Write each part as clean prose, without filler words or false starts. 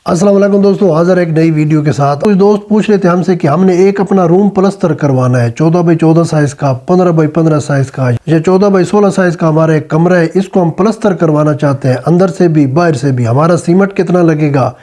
अस्सलाम वालेकुम दोस्तों, हाजिर एक नई वीडियो के साथ। कुछ दोस्त पूछ रहे थे हमसे कि हमने एक अपना रूम प्लस्तर करवाना है 14 बाई 14 साइज़ का, 15 बाई 15 साइज़ का या 14 बाई 16 साइज़ का हमारा एक कमरा है। इसको हम प्लस्तर करवाना चाहते हैं, अंदर से भी बाहर से भी। हमारा सीमेंट कितना लगेगा,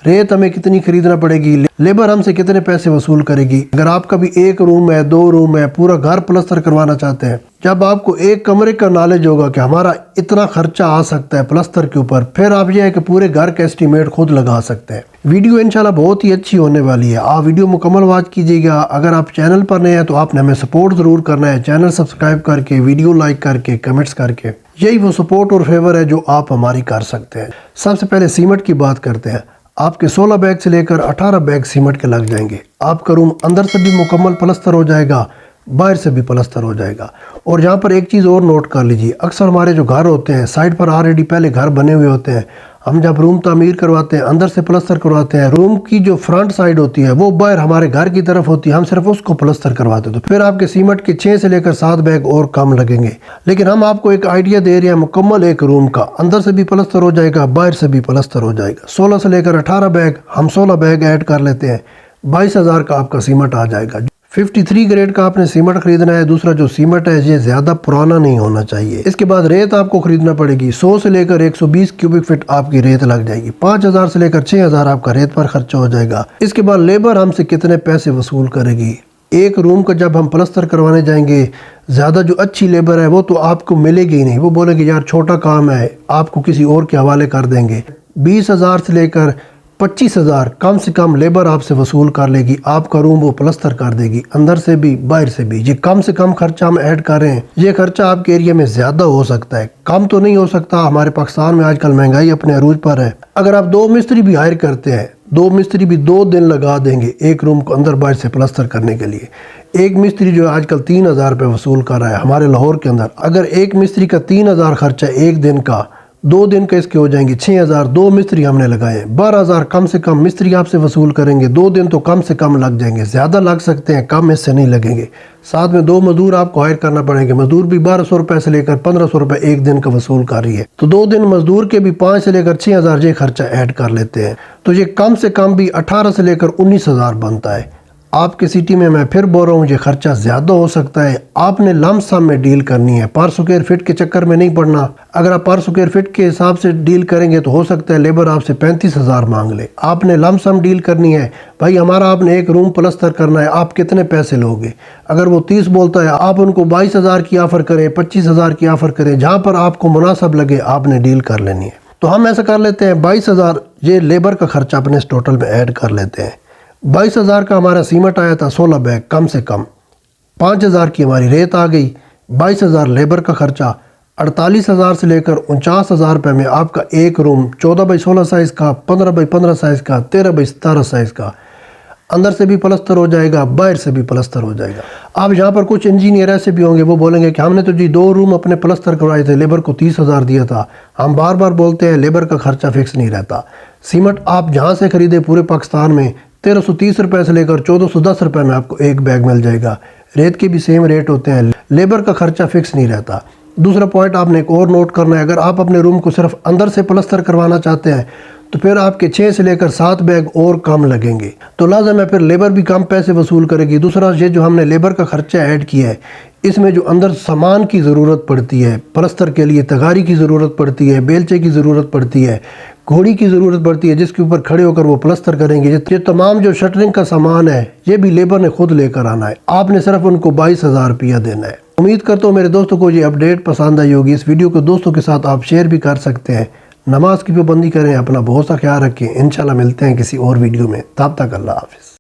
रेत हमें कितनी खरीदना पड़ेगी, लेबर हमसे कितने पैसे वसूल करेगी। अगर आपका भी एक रूम है, 2 रूम है, पूरा घर प्लस्तर करवाना चाहते हैं, जब आपको एक कमरे का नॉलेज होगा कि हमारा इतना खर्चा आ सकता है प्लस्तर के ऊपर, फिर आप ये है कि पूरे घर का एस्टीमेट खुद लगा सकते हैं। वीडियो इंशाल्लाह बहुत ही अच्छी होने वाली है, आप वीडियो मुकम्मल वॉच कीजिएगा। अगर आप चैनल पर नए हैं तो आपने हमें सपोर्ट ज़रूर करना है, चैनल सब्सक्राइब करके, वीडियो लाइक करके, कमेंट्स करके। यही वो सपोर्ट और फेवर है जो आप हमारी कर सकते हैं। सबसे पहले सीमेंट की बात करते हैं। आपके 16 बैग से लेकर 18 बैग सीमेंट के लग जाएंगे। आपका रूम अंदर से भी मुकम्मल प्लस्तर हो जाएगा, बाहर से भी प्लस्तर हो जाएगा। और यहाँ पर एक चीज़ और नोट कर लीजिए, अक्सर हमारे जो घर होते हैं साइड पर ऑलरेडी पहले घर बने हुए होते हैं। हम जब रूम तामीर करवाते हैं, अंदर से प्लस्तर करवाते हैं, रूम की जो फ्रंट साइड होती है वो बाहर हमारे घर की तरफ होती है, हम सिर्फ उसको प्लस्तर करवाते हैं। तो फिर आपके सीमेंट के 6 से लेकर 7 बैग और कम लगेंगे। लेकिन हम आपको एक आइडिया दे रहे हैं मुकम्मल एक रूम का, अंदर से भी प्लस्तर हो जाएगा, बाहर से भी प्लस्तर हो जाएगा। 16 से लेकर 18 बैग, हम 16 बैग ऐड कर लेते हैं, 22,000 का आपका सीमेंट आ जाएगा। 53 ग्रेड का आपने सीमेंट खरीदना है। दूसरा जो सीमेंट है ये ज़्यादा पुराना नहीं होना चाहिए। इसके बाद रेत आपको खरीदना पड़ेगी, 100 से लेकर 120 क्यूबिक फीट आपकी रेत लग जाएगी। 5,000 से लेकर 6,000 आपका रेत पर खर्चा हो जाएगा। इसके बाद लेबर हमसे कितने पैसे वसूल करेगी। एक रूम का जब हम प्लस्तर करवाने जाएंगे, ज़्यादा जो अच्छी लेबर है वो तो आपको मिलेगी ही नहीं। वो बोलेंगे यार छोटा काम है, आपको किसी और के हवाले कर देंगे। 20,000 से लेकर 25,000 कम से कम लेबर आपसे वसूल कर लेगी। आपका रूम वो प्लस्तर कर देगी, अंदर से भी बाहर से भी। ये कम से कम खर्चा हम ऐड कर रहे हैं। ये खर्चा आपके एरिया में ज़्यादा हो सकता है, कम तो नहीं हो सकता। हमारे पाकिस्तान में आजकल महंगाई अपने अरूज पर है। अगर आप 2 मिस्त्री भी हायर करते हैं, 2 मिस्त्री भी 2 दिन लगा देंगे एक रूम को अंदर बाहर से प्लस्तर करने के लिए। एक मिस्त्री जो है आजकल 3,000 रुपये वसूल कर रहा है हमारे लाहौर के अंदर। अगर एक मिस्त्री का 3,000 खर्चा एक दिन का, 2 दिन का इसके हो जाएंगे 6,000। 2 मिस्त्री हमने लगाए हैं, 12,000 कम से कम मिस्त्री आपसे वसूल करेंगे। 2 दिन तो कम से कम लग जाएंगे, ज़्यादा लग सकते हैं, कम इससे नहीं लगेंगे। साथ में 2 मजदूर आपको हायर करना पड़ेंगे। मजदूर भी 1,200 रुपये से लेकर 1,500 रुपये एक दिन का वसूल कर रही है। तो 2 दिन मजदूर के भी 5 से लेकर 6,000 ये खर्चा ऐड कर लेते हैं। तो ये कम से कम भी 18 से लेकर 19,000 बनता है। आपकी सिटी में मैं फिर बोल रहा हूँ ये खर्चा ज़्यादा हो सकता है। आपने लम सम में डील करनी है, पर स्क्वायर फीट के चक्कर में नहीं पड़ना। अगर आप पर स्क्वायर फीट के हिसाब से डील करेंगे तो हो सकता है लेबर आपसे 35,000 मांग ले। आपने लम सम डील करनी है। भाई हमारा आपने एक रूम प्लस्तर करना है, आप कितने पैसे लोगे। अगर वो 30 बोलता है, आप उनको 22,000 की ऑफ़र करें, 25,000 की ऑफ़र करें, जहाँ पर आपको मुनासिब लगे आपने डील कर लेनी है। तो हम ऐसा कर लेते हैं, 22,000 ये लेबर का खर्चा अपने इस टोटल में ऐड कर लेते हैं। 22,000 का हमारा सीमेंट आया था 16 बैग कम से कम, 5,000 की हमारी रेत आ गई, 22,000 लेबर का खर्चा, 48,000 से लेकर 49,000 रुपये में आपका एक रूम 14 बाई 16 साइज़ का, 15 बाई 15 साइज़ का, 13 बाई 17 साइज़ का, अंदर से भी प्लस्तर हो जाएगा, बाहर से भी प्लस्तर हो जाएगा। अब यहाँ पर कुछ इंजीनियर ऐसे भी होंगे वो बोलेंगे कि हमने तो जी 2 रूम अपने प्लस्तर करवाए थे, लेबर को 30,000 दिया था। हम बार बार बोलते हैं लेबर का खर्चा फिक्स नहीं रहता। सीमेंट आप जहाँ से खरीदे पूरे पाकिस्तान में 1,330 रुपये से लेकर 1,410 रुपये में आपको एक बैग मिल जाएगा। रेत के भी सेम रेट होते हैं, लेबर का खर्चा फिक्स नहीं रहता। दूसरा पॉइंट आपने एक और नोट करना है, अगर आप अपने रूम को सिर्फ अंदर से प्लस्तर करवाना चाहते हैं तो फिर आपके 6 से लेकर 7 बैग और कम लगेंगे। तो लाज़िम है फिर लेबर भी कम पैसे वसूल करेगी। दूसरा ये जो हमने लेबर का खर्चा ऐड किया है, इसमें जो अंदर सामान की ज़रूरत पड़ती है प्लस्तर के लिए, तगारी की ज़रूरत पड़ती है, बेलचे की ज़रूरत पड़ती है, घोड़ी की ज़रूरत पड़ती है जिसके ऊपर खड़े होकर वो प्लस्तर करेंगे। ये तमाम जो शटरिंग का सामान है ये भी लेबर ने खुद लेकर आना है। आपने सिर्फ उनको 22,000 रुपया देना है। उम्मीद करता हूँ मेरे दोस्तों को ये अपडेट पसंद आई होगी। इस वीडियो को दोस्तों के साथ आप शेयर भी कर सकते हैं। नमाज की पाबंदी करें, अपना बहुत सा ख्याल रखें। इंशाल्लाह मिलते हैं किसी और वीडियो में, तब तक अल्लाह हाफिज़।